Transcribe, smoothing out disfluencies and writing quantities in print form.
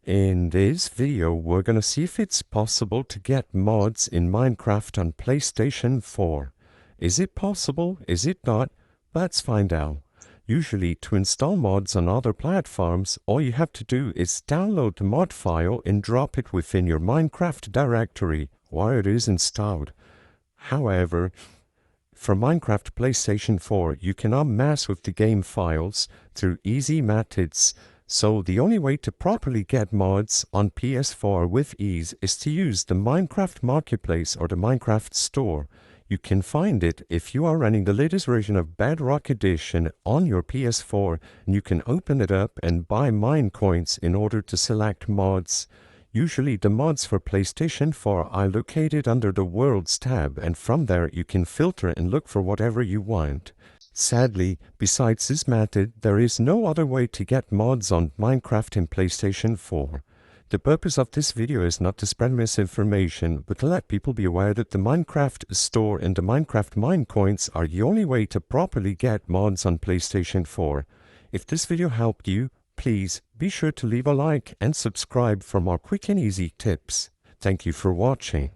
In this video, we're gonna see if it's possible to get mods in Minecraft on PlayStation 4. Is it possible? Is it not? Let's find out. Usually, to install mods on other platforms, all you have to do is download the mod file and drop it within your Minecraft directory while it is installed. However, for Minecraft PlayStation 4, you cannot mess with the game files through easy methods. So the only way to properly get mods on PS4 with ease is to use the Minecraft Marketplace or the Minecraft Store. You can find it if you are running the latest version of Bedrock Edition on your PS4, and you can open it up and buy mine coins in order to select mods. Usually the mods for PlayStation 4 are located under the Worlds tab, and from there you can filter and look for whatever you want. Sadly, besides this method, there is no other way to get mods on Minecraft in PlayStation 4. The purpose of this video is not to spread misinformation, but to let people be aware that the Minecraft Store and the Minecraft Mine Coins are the only way to properly get mods on PlayStation 4. If this video helped you, please be sure to leave a like and subscribe for more quick and easy tips. Thank you for watching.